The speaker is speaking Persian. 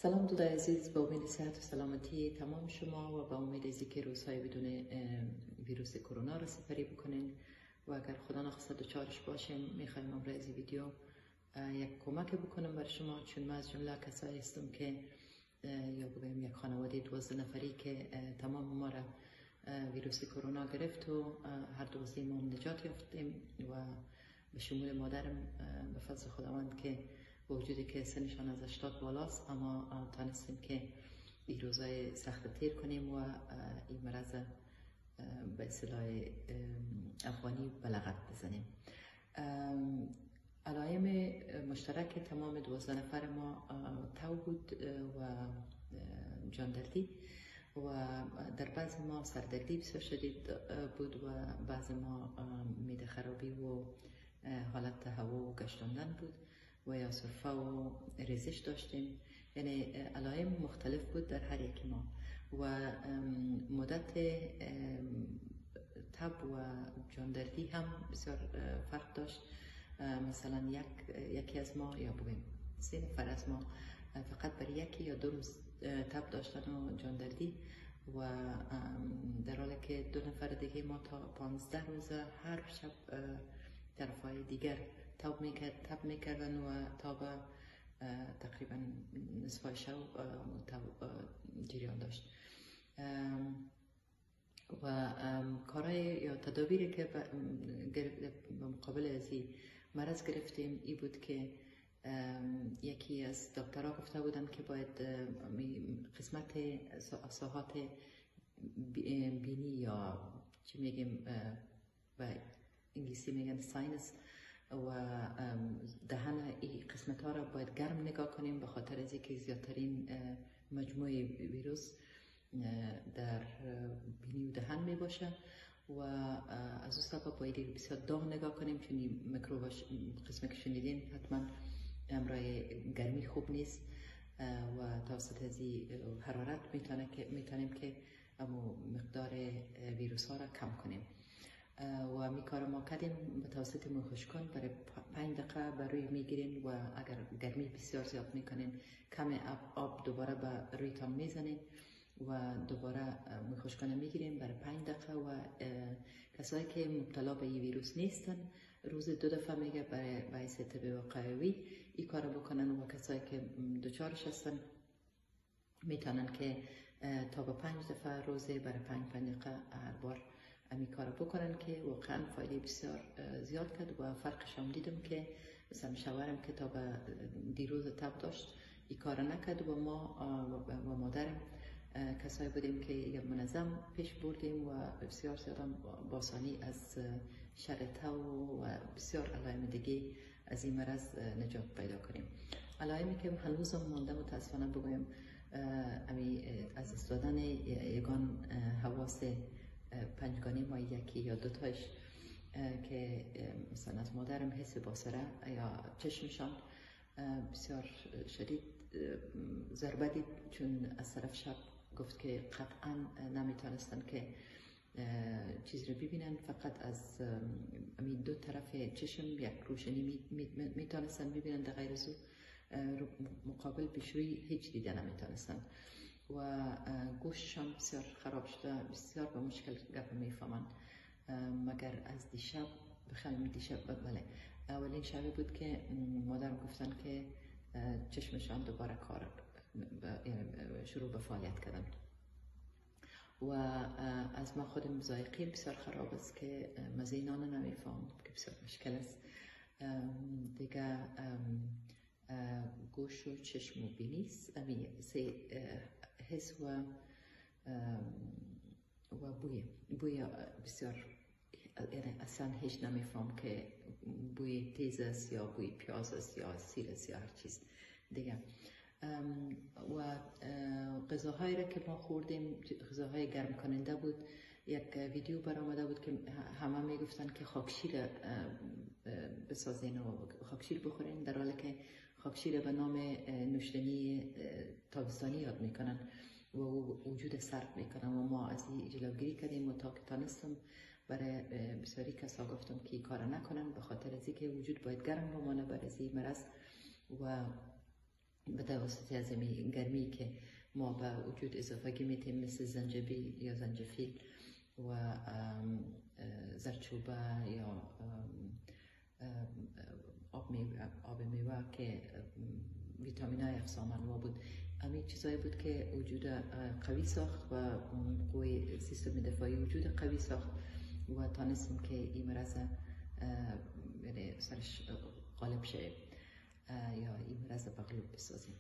سلام دوستای عزیز، با امید صحت و سلامتی تمام شما و با امید از اینکه روزهای بدون ویروس کرونا را سپری بکنین و اگر خدا نخواسته دچارش باشین میخوایم امروز از ویدیو یک کمک بکنم بر شما، چون من از جمله کسایی هستم که یا بگویم یک خانواده 12 نفری که تمام ما را ویروس کرونا گرفت و هر 12 ما نجات یافتیم و به شمول مادرم به فضل خداوند که با وجودی که سنشان از 80 بالاست اما تانستیم که این روزای سخت تیر کنیم و این مرض به اصطلاح افغانی بلغت بزنیم. علائم مشترک تمام 12 نفر ما تو بود و جاندردی و در بعض ما سردردی بسیار شدید بود و بعض ما معده خرابی و حالت هوا و گشتاندن بود و یا سرفه و ریزش داشتیم، یعنی علائم مختلف بود در هر یک ما و مدت تب و جاندردی هم بسیار فرق داشت. مثلا یکی از ما یا بگیم 3 نفر از ما فقط برای 1 یا 2 روز تب داشتن و جاندردی و در حالی که 2 نفر دیگه ما تا 15 روز هر شب طرفای دیگر تب میکردن و تا به تقریبا نصف شب جریان داشت و کارهای یا تدابیری که به مقابل از این مرض گرفتیم ای بود که یکی از دکترها گفته بودن که باید قسمت ساحات بینی یا چی میگیم به انگلیسی میگن ساینس و دهن این قسمت ها را باید گرم نگاه کنیم به خاطر از اینکه زیادترین مجموع ویروس در بینی و دهن می باشه و از اون سبب باید بسیار داغ نگاه کنیم، چون این میکروب قسمه که شنیدین حتما امرای گرمی خوب نیست و توسط از حرارت میتونیم که مقدار ویروس ها را کم کنیم و می کار ما کردیم به توسط موی خشکان برای 5 دقیقه بر روی میگیرین و اگر گرمی بسیار زیاد میکنین کم آب دوباره به رویتان میزنین و دوباره موی خشکان میگیرین برای 5 دقیقه و کسایی که مبتلا به این ویروس نیستن روز 2 دفعه میگه برای باعث طب وقایوی این کار بکنن و کسایی که دچارش هستن میتونن که تا به 5 دفعه روزه برای 5 دقیقه هر بار امی کار بکنن که واقعا فایده بسیار زیاد کرد و فرقش هم دیدم که مثلا شوهرم که تا به دیروز تب داشت این کار نکرد و ما و مادرم کسایی بودیم که یک منظم پیش بردیم و بسیار زیادم باسانی از شر تو و بسیار علائم دیگه از این مرض نجات پیدا کنیم. علائمی که هنوز هم مانده متاسفانه بگویم از استفاده یگان حواس پنجگانه ما 1 یا 2 تاش که مثلا از مادرم حس بصره یا چشمشان بسیار شدید ضربه دید، چون از طرف شب گفت که قطعا نمیتونستن که چیز رو ببینن، فقط از 2 طرف چشم یک روشنی میتونستن ببینن، در غیر از مقابل پیشروی هیچ دیده نمیتونستن و گوششان بسیار خراب شده، بسیار به مشکل گپ میفهمن مگر از دیشب بخوایم دیشب بله اولین شبی بود که مادرم گفتن که چشمشان دوباره کار شروع به فعالیت کردن و از ما خودم ذائقه بسیار خراب است که مزه نان نمیفهم که بسیار مشکل است دیگه. گوش و چشم و بینی سه حس و بوی بسیار، یعنی اصلا هیچ نمیفهم که بوی تیز است یا بوی پیاز است یا سیر است یا هر چیز دیگه. و غذاهایی را که ما خوردیم غذاهای گرم کننده بود. یک ویدیو برآمده بود که همه میگفتن که خاکشیر بسازین و خاکشیر بخورین، در حالی که خاکشیر به نام نوشیدنی تابستانی یاد میکنن و وجود سرد میکنن و ما از این جلوگیری کردیم و تا که تانستم برای بسیاری کسا گفتم که این کار نکنن به خاطر از اینکه وجود باید گرم بمانه برای این مرض و به توسط از گرمی که ما به وجود اضافه میتیم، مثل زنجبیل یا زنجفیل و زردچوبه یا آب میوه که ویتامین های اقسام انواع بود. همین چیزایی بود که وجود قوی ساخت و اون قوی سیستم دفاعی وجود قوی ساخت و تانستیم که این مرض یعنی سرش غالب شه یا این مرض بغلوب بسازیم.